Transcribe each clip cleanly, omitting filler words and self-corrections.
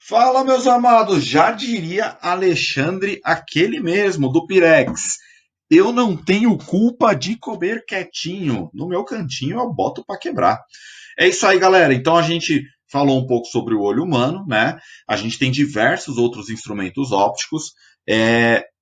Fala, meus amados, já diria Alexandre, aquele mesmo, do Pirex. Eu não tenho culpa de comer quietinho. No meu cantinho eu boto para quebrar. É isso aí, galera. Então a gente falou um pouco sobre o olho humano, né? A gente tem diversos outros instrumentos ópticos.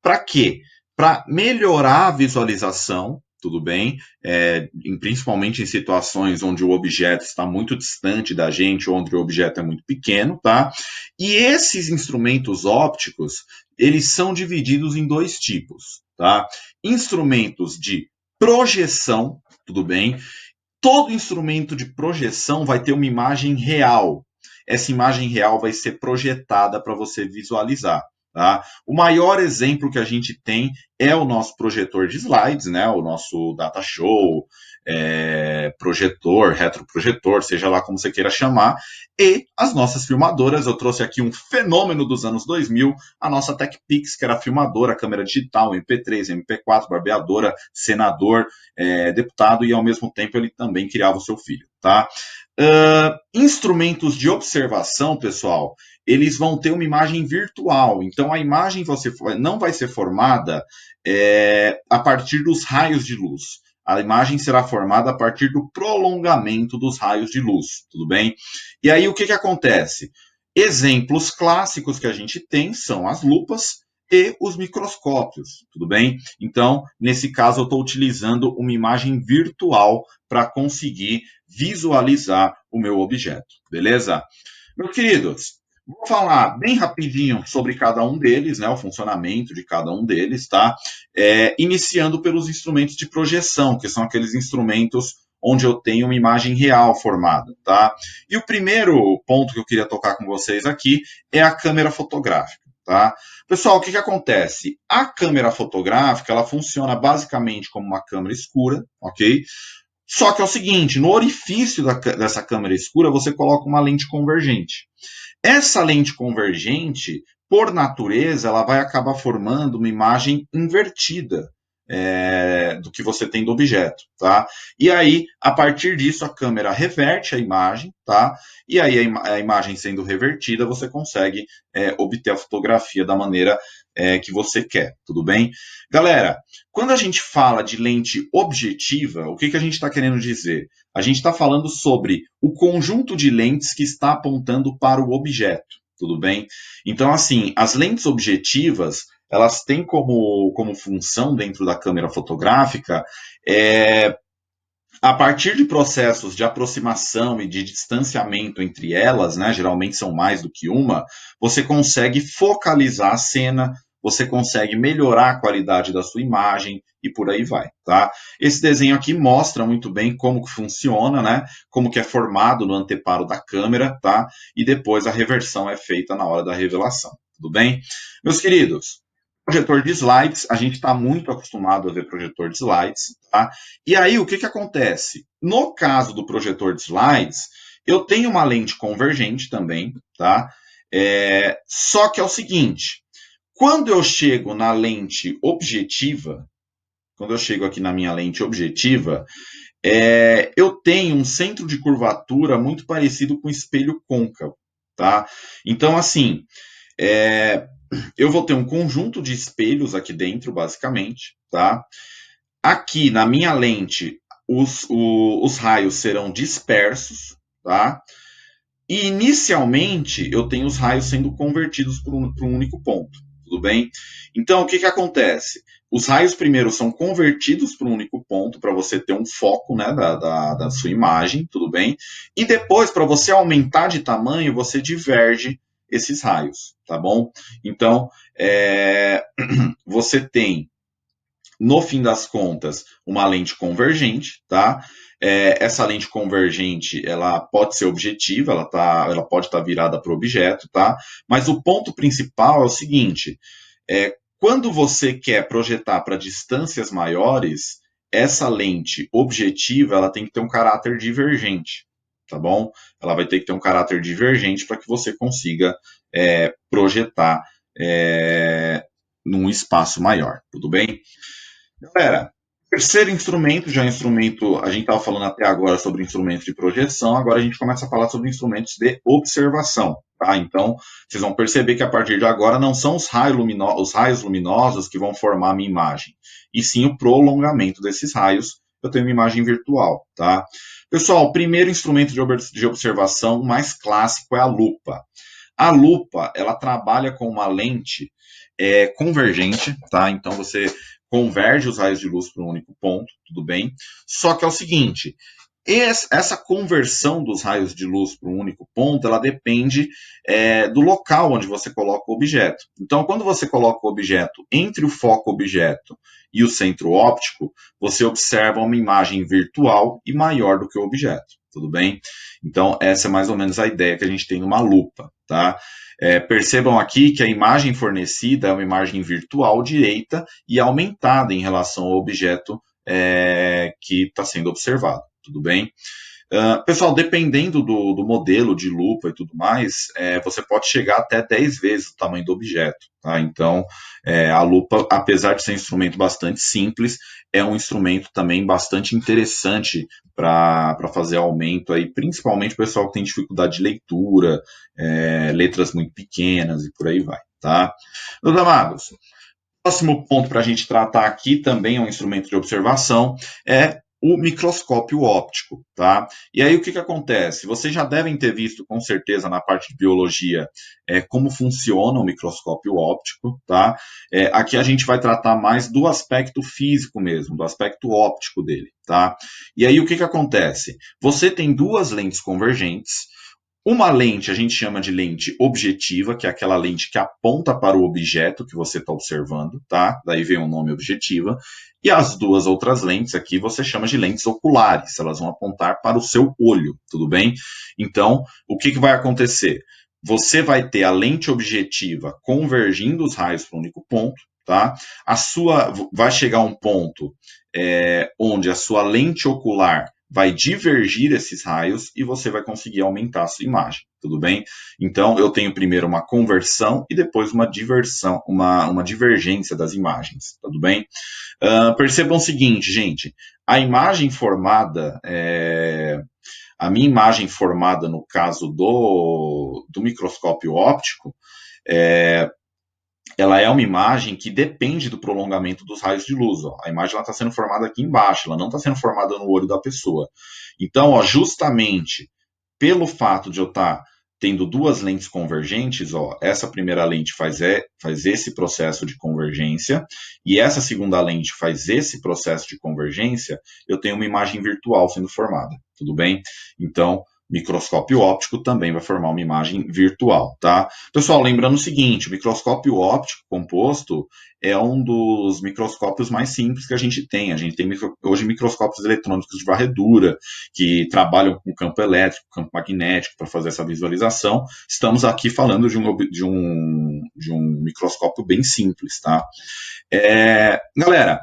Para quê? Para melhorar a visualização, tudo bem? Principalmente em situações onde o objeto está muito distante da gente, onde o objeto é muito pequeno, tá? E esses instrumentos ópticos, eles são divididos em dois tipos, tá? Instrumentos de projeção, tudo bem? Todo instrumento de projeção vai ter uma imagem real. Essa imagem real vai ser projetada para você visualizar. Tá? O maior exemplo que a gente tem é o nosso projetor de slides, né? O nosso data show, projetor, retroprojetor, seja lá como você queira chamar, e as nossas filmadoras. Eu trouxe aqui um fenômeno dos anos 2000, a nossa TechPix, que era filmadora, câmera digital, MP3, MP4, barbeadora, senador, deputado, e ao mesmo tempo ele também criava o seu filho, tá? Instrumentos de observação, pessoal, eles vão ter uma imagem virtual. Então, a imagem não vai ser formada a partir dos raios de luz. A imagem será formada a partir do prolongamento dos raios de luz, tudo bem? E aí, o que acontece? Exemplos clássicos que a gente tem são as lupas e os microscópios, tudo bem? Então, nesse caso, eu estou utilizando uma imagem virtual para conseguir visualizar o meu objeto, beleza? Meus queridos, vou falar bem rapidinho sobre cada um deles, né, o funcionamento de cada um deles, tá? Iniciando pelos instrumentos de projeção, que são aqueles instrumentos onde eu tenho uma imagem real formada, tá? E o primeiro ponto que eu queria tocar com vocês aqui é a câmera fotográfica, tá? Pessoal, o que acontece? A câmera fotográfica, ela funciona basicamente como uma câmera escura, ok? Só que é o seguinte, no orifício dessa câmera escura, você coloca uma lente convergente. Essa lente convergente, por natureza, ela vai acabar formando uma imagem invertida do que você tem do objeto, tá? E aí, a partir disso, a câmera reverte a imagem, tá? E aí, a imagem sendo revertida, você consegue obter a fotografia da maneira que você quer, tudo bem? Galera, quando a gente fala de lente objetiva, o que a gente está querendo dizer? A gente está falando sobre o conjunto de lentes que está apontando para o objeto, tudo bem? Então, assim, as lentes objetivas, elas têm como função dentro da câmera fotográfica a partir de processos de aproximação e de distanciamento entre elas, né, geralmente são mais do que uma, você consegue focalizar a cena, você consegue melhorar a qualidade da sua imagem e por aí vai, tá? Esse desenho aqui mostra muito bem como que funciona, né? Como que é formado no anteparo da câmera, tá? E depois a reversão é feita na hora da revelação, tudo bem? Meus queridos, projetor de slides, a gente está muito acostumado a ver projetor de slides, tá? E aí, o que acontece? No caso do projetor de slides, eu tenho uma lente convergente também, tá? Só que é o seguinte, quando eu chego na lente objetiva, quando eu chego aqui na minha lente objetiva, eu tenho um centro de curvatura muito parecido com espelho côncavo, tá? Então, assim, eu vou ter um conjunto de espelhos aqui dentro, basicamente, tá? Aqui na minha lente, os raios serão dispersos, tá? E inicialmente eu tenho os raios sendo convertidos para um único ponto, tudo bem? Então o que acontece? Os raios primeiro são convertidos para um único ponto para você ter um foco, né, da sua imagem, tudo bem? E depois, para você aumentar de tamanho, você diverge esses raios, tá bom? Então você tem, no fim das contas, uma lente convergente, tá? Essa lente convergente, ela pode ser objetiva, ela pode estar virada para o objeto, tá? Mas o ponto principal é o seguinte, quando você quer projetar para distâncias maiores, essa lente objetiva, ela tem que ter um caráter divergente, tá bom? Ela vai ter que ter um caráter divergente para que você consiga projetar num espaço maior, tudo bem? Galera, terceiro instrumento, já é instrumento, a gente estava falando até agora sobre instrumentos de projeção, agora a gente começa a falar sobre instrumentos de observação, Tá? Então, vocês vão perceber que a partir de agora não são os raios luminosos que vão formar a minha imagem, e sim o prolongamento desses raios. Eu tenho uma imagem virtual. Tá? Pessoal, o primeiro instrumento de observação mais clássico é a lupa. A lupa, ela trabalha com uma lente convergente, tá? Então você converge os raios de luz para um único ponto, tudo bem? Só que é o seguinte, essa conversão dos raios de luz para um único ponto, ela depende do local onde você coloca o objeto. Então, quando você coloca o objeto entre o foco-objeto e o centro óptico, você observa uma imagem virtual e maior do que o objeto, tudo bem? Então, essa é mais ou menos a ideia que a gente tem numa lupa, tá? Percebam aqui que a imagem fornecida é uma imagem virtual direita e aumentada em relação ao objeto que está sendo observado. Tudo bem? Pessoal, dependendo do modelo de lupa e tudo mais, você pode chegar até 10 vezes o tamanho do objeto. Tá? Então, a lupa, apesar de ser um instrumento bastante simples, é um instrumento também bastante interessante para fazer aumento, aí, principalmente o pessoal que tem dificuldade de leitura, letras muito pequenas e por aí vai. Tá? Meus amados, próximo ponto para a gente tratar aqui também é um instrumento de observação, é o microscópio óptico, tá? E aí o que acontece? Vocês já devem ter visto com certeza na parte de biologia como funciona o microscópio óptico, tá? Aqui a gente vai tratar mais do aspecto físico mesmo, do aspecto óptico dele, tá? E aí o que acontece? Você tem duas lentes convergentes. Uma lente a gente chama de lente objetiva, que é aquela lente que aponta para o objeto que você está observando, tá? Daí vem o nome objetiva. E as duas outras lentes aqui você chama de lentes oculares, elas vão apontar para o seu olho, tudo bem? Então, o que vai acontecer? Você vai ter a lente objetiva convergindo os raios para um único ponto, tá? Vai chegar um ponto onde a sua lente ocular vai divergir esses raios e você vai conseguir aumentar a sua imagem, tudo bem? Então, eu tenho primeiro uma conversão e depois uma divergência das imagens, tudo bem? Percebam o seguinte, gente, a imagem formada, a minha imagem formada no caso do microscópio óptico, ela é uma imagem que depende do prolongamento dos raios de luz. Ó. A imagem está sendo formada aqui embaixo, ela não está sendo formada no olho da pessoa. Então, ó, justamente pelo fato de eu estar tendo duas lentes convergentes, ó, essa primeira lente faz esse processo de convergência e essa segunda lente faz esse processo de convergência, eu tenho uma imagem virtual sendo formada, tudo bem? Então, microscópio óptico também vai formar uma imagem virtual, tá? Pessoal, lembrando o seguinte, o microscópio óptico composto é um dos microscópios mais simples que a gente tem. A gente tem hoje microscópios eletrônicos de varredura, que trabalham com campo elétrico, campo magnético, para fazer essa visualização. Estamos aqui falando de um microscópio bem simples, tá? Galera,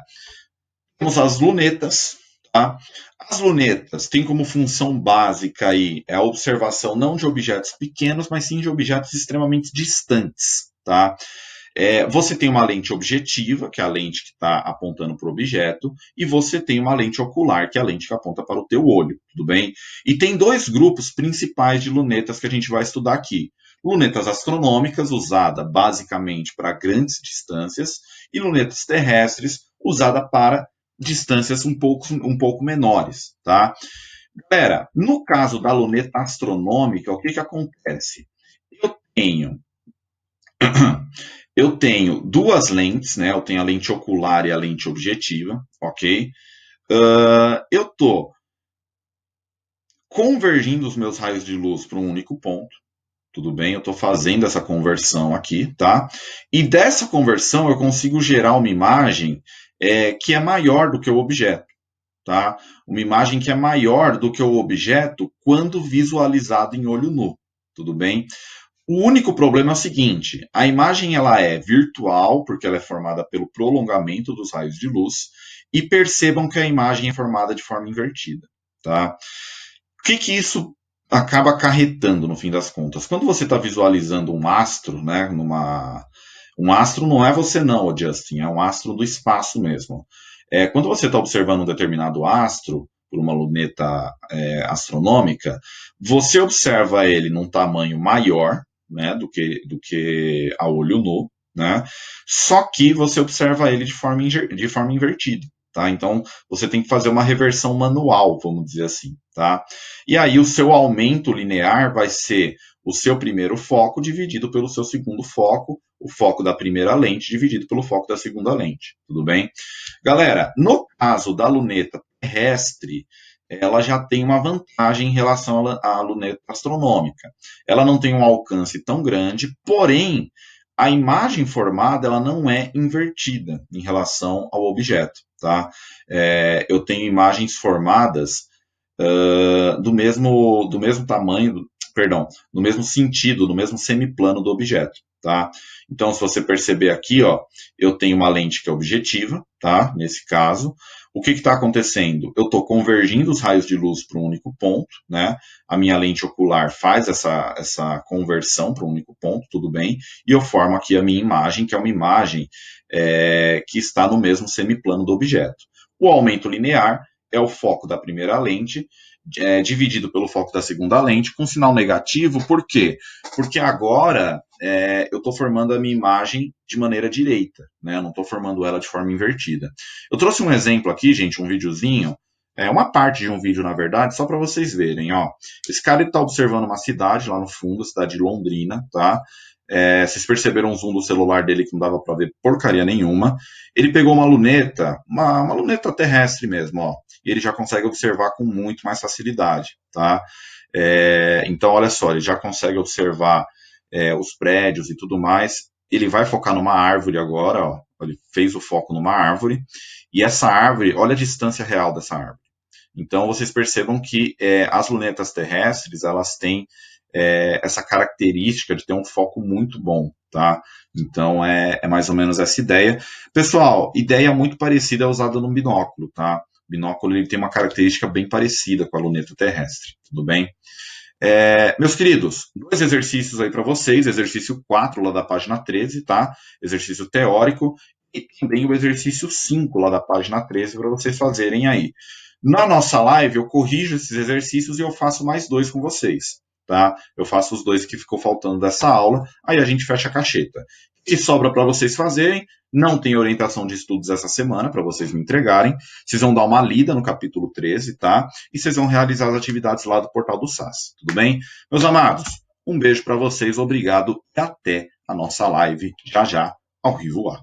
temos as lunetas, tá? As lunetas têm como função básica aí a observação não de objetos pequenos, mas sim de objetos extremamente distantes, tá? Você tem uma lente objetiva, que é a lente que está apontando para o objeto, e você tem uma lente ocular, que é a lente que aponta para o teu olho, tudo bem? E tem dois grupos principais de lunetas que a gente vai estudar aqui. Lunetas astronômicas, usada basicamente para grandes distâncias, e lunetas terrestres, usada para distâncias um pouco menores, tá? Galera, no caso da luneta astronômica, o que acontece? Eu tenho duas lentes, né? Eu tenho a lente ocular e a lente objetiva, ok? Eu estou convergindo os meus raios de luz para um único ponto, tudo bem? Eu estou fazendo essa conversão aqui, tá? E dessa conversão eu consigo gerar uma imagem que é maior do que o objeto, tá? Uma imagem que é maior do que o objeto quando visualizado em olho nu, tudo bem? O único problema é o seguinte, a imagem ela é virtual, porque ela é formada pelo prolongamento dos raios de luz, e percebam que a imagem é formada de forma invertida, tá? O que isso acaba acarretando, no fim das contas? Quando você está visualizando um astro, né, um astro não é você não, Justin, é um astro do espaço mesmo. Quando você está observando um determinado astro, por uma luneta astronômica, você observa ele num tamanho maior, né, do que a olho nu, né? Só que você observa ele de forma invertida. Tá? Então, você tem que fazer uma reversão manual, vamos dizer assim. Tá? E aí, o seu aumento linear vai ser o seu primeiro foco dividido pelo seu segundo foco, o foco da primeira lente dividido pelo foco da segunda lente. Tudo bem? Galera, no caso da luneta terrestre, ela já tem uma vantagem em relação à luneta astronômica. Ela não tem um alcance tão grande, porém, a imagem formada ela não é invertida em relação ao objeto. Tá? Eu tenho imagens formadas do mesmo tamanho, perdão, no mesmo sentido, no mesmo semiplano do objeto. Tá? Então, se você perceber aqui, ó, eu tenho uma lente que é objetiva, tá? Nesse caso. O que está acontecendo? Eu estou convergindo os raios de luz para um único ponto, né? A minha lente ocular faz essa conversão para um único ponto, tudo bem, e eu formo aqui a minha imagem, que é uma imagem que está no mesmo semiplano do objeto. O aumento linear é o foco da primeira lente, dividido pelo foco da segunda lente, com sinal negativo. Por quê? Porque agora eu estou formando a minha imagem de maneira direita, né? Eu não estou formando ela de forma invertida. Eu trouxe um exemplo aqui, gente, um videozinho, uma parte de um vídeo, na verdade, só para vocês verem. Ó. Esse cara está observando uma cidade lá no fundo, a cidade de Londrina, tá? Vocês perceberam o zoom do celular dele que não dava para ver porcaria nenhuma. Ele pegou uma luneta, uma luneta terrestre mesmo, ó, e ele já consegue observar com muito mais facilidade, tá? Então, olha só, ele já consegue observar os prédios e tudo mais. Ele vai focar numa árvore agora, ó. Ele fez o foco numa árvore, e essa árvore, olha a distância real dessa árvore. Então, vocês percebam que as lunetas terrestres, elas têm essa característica de ter um foco muito bom, tá? Então, é mais ou menos essa ideia. Pessoal, ideia muito parecida é usada no binóculo, tá? O binóculo ele tem uma característica bem parecida com a luneta terrestre, tudo bem? Meus queridos, 2 exercícios aí para vocês, exercício 4 lá da página 13, tá? Exercício teórico, e também o exercício 5 lá da página 13 para vocês fazerem aí. Na nossa live, eu corrijo esses exercícios e eu faço mais 2 com vocês, tá? Eu faço os 2 que ficou faltando dessa aula, aí a gente fecha a cacheta. E sobra para vocês fazerem, não tem orientação de estudos essa semana para vocês me entregarem, vocês vão dar uma lida no capítulo 13, tá? E vocês vão realizar as atividades lá do portal do SAS, tudo bem? Meus amados, um beijo para vocês, obrigado e até a nossa live já já ao Rivoar.